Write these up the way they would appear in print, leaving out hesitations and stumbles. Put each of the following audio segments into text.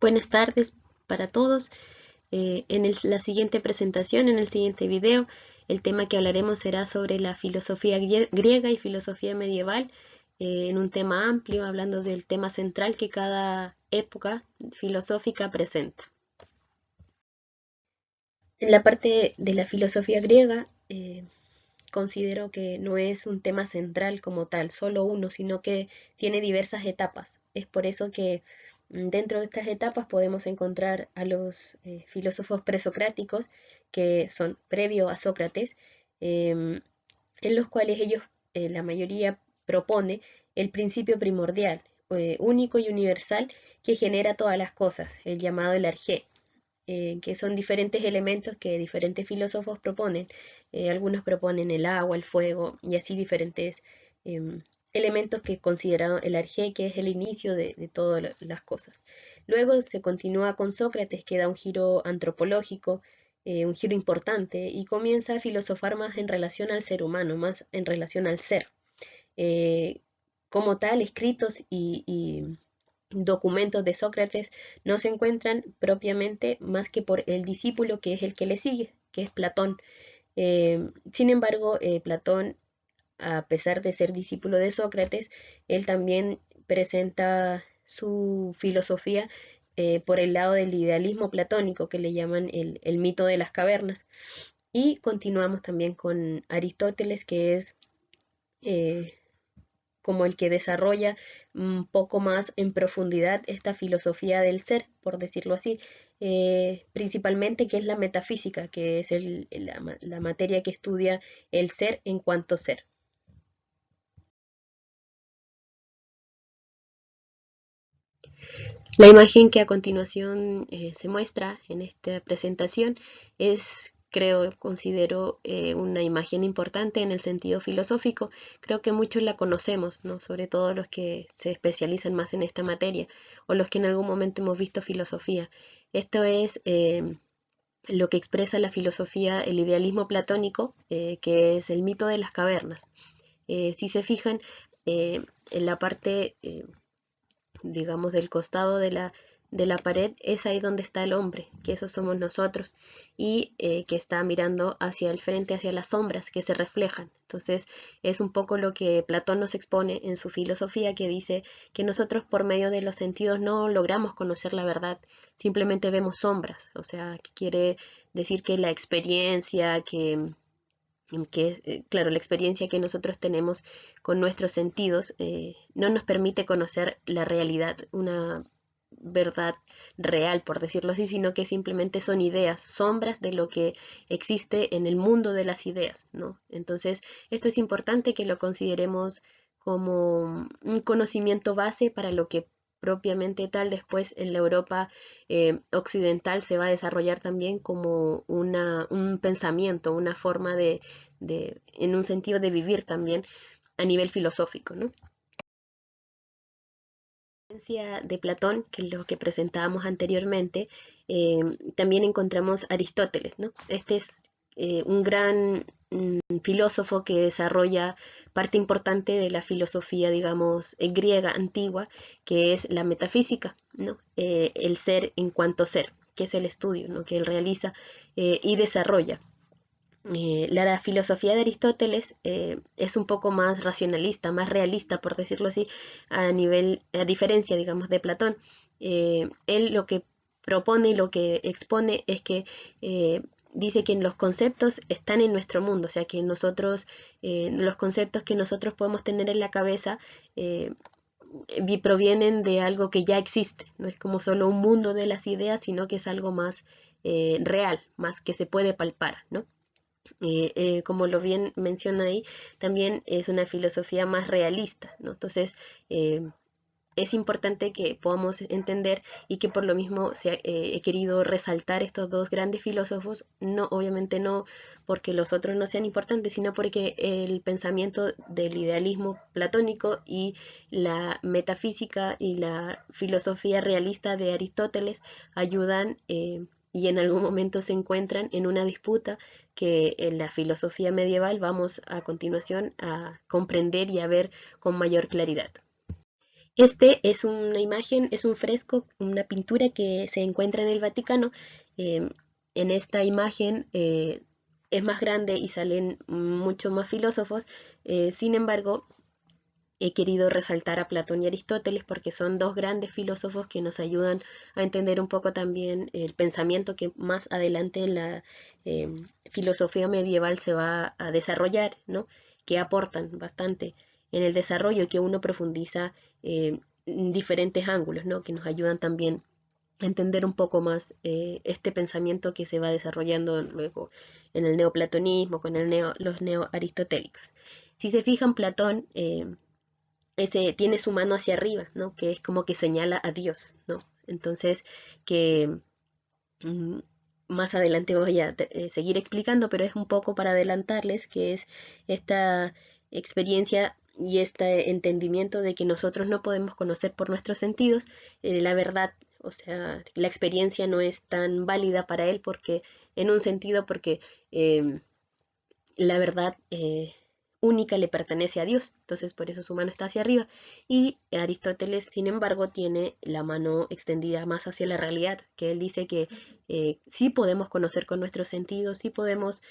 Buenas tardes para todos. La siguiente presentación, en el siguiente video, el tema que hablaremos será sobre la filosofía griega y filosofía medieval, en un tema amplio, hablando del tema central que cada época filosófica presenta. En la parte de la filosofía griega, considero que no es un tema central como tal, solo uno, sino que tiene diversas etapas. Es por eso que dentro de estas etapas podemos encontrar a los filósofos presocráticos, que son previo a Sócrates, en los cuales ellos, la mayoría, propone el principio primordial, único y universal, que genera todas las cosas, el llamado el arjé, que son diferentes elementos que diferentes filósofos proponen. Algunos proponen el agua, el fuego y así diferentes elementos que consideran el arjé, que es el inicio de todas las cosas. Luego se continúa con Sócrates, que da un giro antropológico, un giro importante, y comienza a filosofar más en relación al ser humano, más en relación al ser. Eh, como tal, escritos y documentos de Sócrates no se encuentran propiamente más que por el discípulo, que es el que le sigue, que es Platón. Sin embargo, Platón, a pesar de ser discípulo de Sócrates, él también presenta su filosofía por el lado del idealismo platónico, que le llaman el mito de las cavernas. Y continuamos también con Aristóteles, que es eh, como el que desarrolla un poco más en profundidad esta filosofía del ser, por decirlo así, principalmente que es la metafísica, que es la materia que estudia el ser en cuanto ser. La imagen que a continuación se muestra en esta presentación es, creo, considero una imagen importante en el sentido filosófico. Creo que muchos la conocemos, ¿no? Sobre todo los que se especializan más en esta materia o los que en algún momento hemos visto filosofía. Esto es lo que expresa la filosofía, el idealismo platónico, que es el mito de las cavernas. Si se fijan, en la parte digamos, del costado de la pared, es ahí donde está el hombre, que eso somos nosotros, y que está mirando hacia el frente, hacia las sombras que se reflejan. Entonces, es un poco lo que Platón nos expone en su filosofía, que dice que nosotros por medio de los sentidos no logramos conocer la verdad, simplemente vemos sombras, o sea, que quiere decir que la experiencia, claro, la experiencia que nosotros tenemos con nuestros sentidos no nos permite conocer la realidad, una verdad real, por decirlo así, sino que simplemente son ideas, sombras de lo que existe en el mundo de las ideas, ¿no? Entonces, esto es importante que lo consideremos como un conocimiento base para lo que propiamente tal después en la Europa occidental se va a desarrollar también como un pensamiento, una forma en un sentido de vivir también a nivel filosófico, ¿no? De Platón, que es lo que presentábamos anteriormente, también encontramos Aristóteles, ¿no? Este es un gran filósofo que desarrolla parte importante de la filosofía, digamos, griega antigua, que es la metafísica, ¿no? El ser en cuanto ser, que es el estudio, ¿no? Que él realiza y desarrolla. La filosofía de Aristóteles es un poco más racionalista, más realista, por decirlo así, a diferencia, digamos, de Platón. Él lo que propone y lo que expone es que dice que los conceptos están en nuestro mundo, o sea que nosotros, los conceptos que nosotros podemos tener en la cabeza provienen de algo que ya existe, no es como solo un mundo de las ideas, sino que es algo más real, más que se puede palpar, ¿no? Como lo bien menciona ahí, también es una filosofía más realista, ¿no? Entonces, es importante que podamos entender y que por lo mismo he querido resaltar estos dos grandes filósofos, no, obviamente no porque los otros no sean importantes, sino porque el pensamiento del idealismo platónico y la metafísica y la filosofía realista de Aristóteles ayudan y en algún momento se encuentran en una disputa que en la filosofía medieval vamos a continuación a comprender y a ver con mayor claridad. Este es una imagen, es un fresco, una pintura que se encuentra en el Vaticano. Eh, en esta imagen es más grande y salen mucho más filósofos. Sin embargo, he querido resaltar a Platón y Aristóteles porque son dos grandes filósofos que nos ayudan a entender un poco también el pensamiento que más adelante en la filosofía medieval se va a desarrollar, ¿no? Que aportan bastante en el desarrollo y que uno profundiza en diferentes ángulos, ¿no? Que nos ayudan también a entender un poco más este pensamiento que se va desarrollando luego en el neoplatonismo, con los neoaristotélicos. Si se fijan, Platón ese tiene su mano hacia arriba, ¿no? Que es como que señala a Dios, ¿no? Entonces, que mm, más adelante voy a seguir explicando, pero es un poco para adelantarles que es esta experiencia y este entendimiento de que nosotros no podemos conocer por nuestros sentidos la verdad, o sea, la experiencia no es tan válida para él porque, en un sentido, porque la verdad única le pertenece a Dios, entonces por eso su mano está hacia arriba. Y Aristóteles, sin embargo, tiene la mano extendida más hacia la realidad, que él dice que sí podemos conocer con nuestros sentidos, sí podemos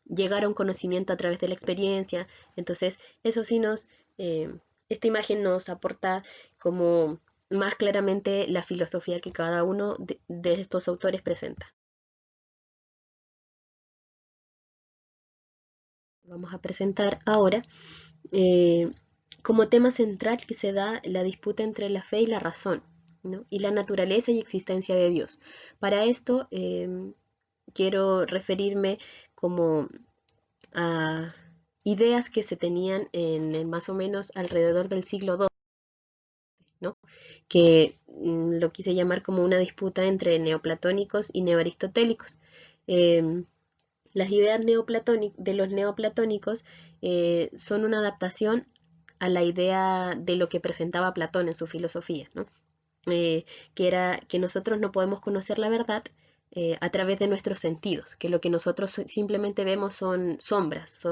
llegar a un conocimiento a través de la experiencia, entonces eso sí esta imagen nos aporta como más claramente la filosofía que cada uno de estos autores presenta. Vamos a presentar ahora eh, como tema central que se da la disputa entre la fe y la razón, ¿no? Y la naturaleza y existencia de Dios. Para esto quiero referirme como a ideas que se tenían en más o menos alrededor del siglo II, ¿no? Que lo quise llamar como una disputa entre neoplatónicos y neoaristotélicos. Eh, las ideas de los neoplatónicos son una adaptación a la idea de lo que presentaba Platón en su filosofía, ¿no? Que era que nosotros no podemos conocer la verdad a través de nuestros sentidos, que lo que nosotros simplemente vemos son sombras,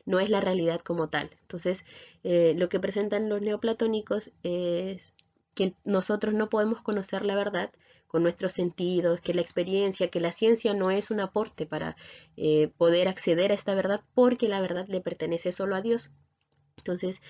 no es la realidad como tal. Entonces, lo que presentan los neoplatónicos es que nosotros no podemos conocer la verdad con nuestros sentidos, que la experiencia, que la ciencia no es un aporte para poder acceder a esta verdad porque la verdad le pertenece solo a Dios. Entonces,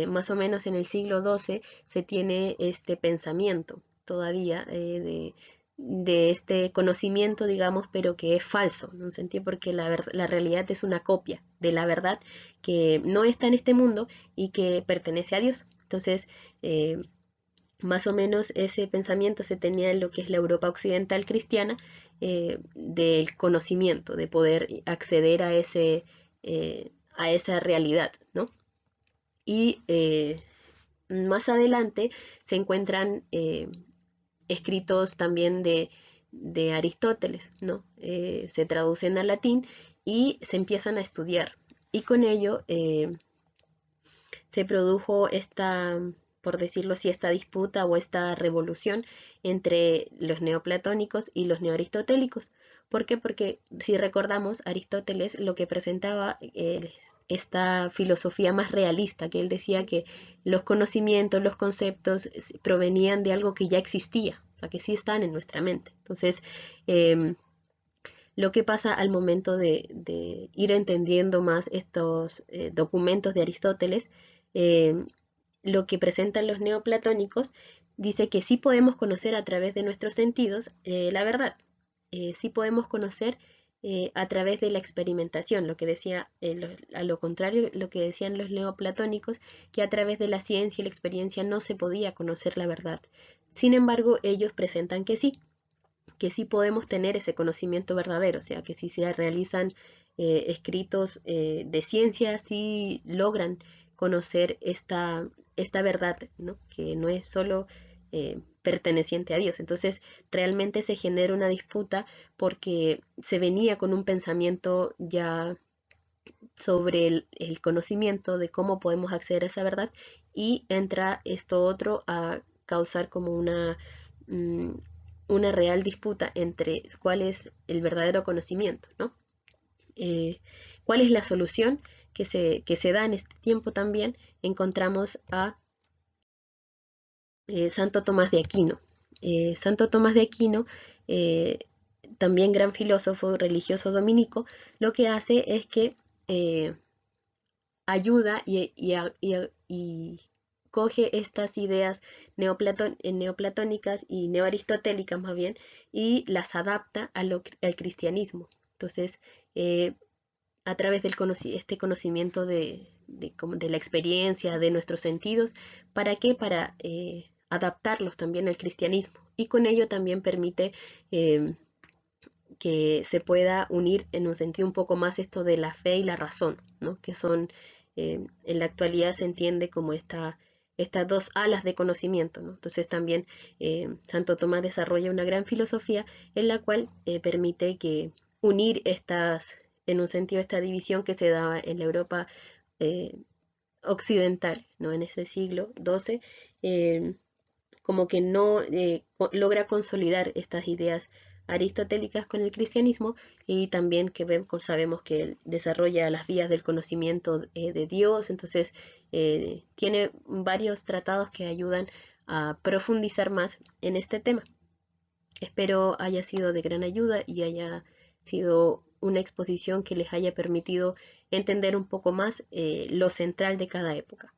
más o menos en el siglo XII se tiene este pensamiento todavía de este conocimiento, digamos, pero que es falso, en un sentido porque la realidad es una copia de la verdad que no está en este mundo y que pertenece a Dios. Entonces, más o menos ese pensamiento se tenía en lo que es la Europa occidental cristiana, del conocimiento, de poder acceder a esa realidad, ¿no? Y más adelante se encuentran escritos también de Aristóteles, ¿no? Se traducen al latín y se empiezan a estudiar. Y con ello se produjo esta, por decirlo así, esta disputa o esta revolución entre los neoplatónicos y los neoaristotélicos. ¿Por qué? Porque si recordamos, Aristóteles lo que presentaba es esta filosofía más realista, que él decía que los conocimientos, los conceptos provenían de algo que ya existía, o sea, que sí están en nuestra mente. Entonces, lo que pasa al momento de ir entendiendo más estos documentos de Aristóteles, eh, lo que presentan los neoplatónicos dice que sí podemos conocer a través de nuestros sentidos la verdad, sí podemos conocer a través de la experimentación, lo que decía, a lo contrario, lo que decían los neoplatónicos, que a través de la ciencia y la experiencia no se podía conocer la verdad. Sin embargo, ellos presentan que sí podemos tener ese conocimiento verdadero, o sea, que si se realizan escritos de ciencia, sí logran conocer esta verdad, ¿no? Que no es solo perteneciente a Dios. Entonces, realmente se genera una disputa porque se venía con un pensamiento ya sobre el conocimiento de cómo podemos acceder a esa verdad y entra esto otro a causar como mm, una real disputa entre cuál es el verdadero conocimiento, ¿no? ¿Cuál es la solución que se da en este tiempo también? Encontramos a Santo Tomás de Aquino. Santo Tomás de Aquino, eh, también gran filósofo religioso dominico, lo que hace es que ayuda y coge estas ideas neoplatónicas y neoaristotélicas más bien y las adapta al cristianismo. Entonces, eh, a través del este conocimiento de la experiencia, de nuestros sentidos, ¿para qué? Para adaptarlos también al cristianismo. Y con ello también permite que se pueda unir en un sentido un poco más esto de la fe y la razón, ¿no? Que son, en la actualidad se entiende como estas dos alas de conocimiento, ¿no? Entonces también Santo Tomás desarrolla una gran filosofía en la cual permite que unir estas, en un sentido, esta división que se daba en la Europa eh, occidental, ¿no? En ese siglo XII, como que no logra consolidar estas ideas aristotélicas con el cristianismo y también que sabemos que él desarrolla las vías del conocimiento de Dios, entonces tiene varios tratados que ayudan a profundizar más en este tema. Espero haya sido de gran ayuda y haya sido una exposición que les haya permitido entender un poco más lo central de cada época.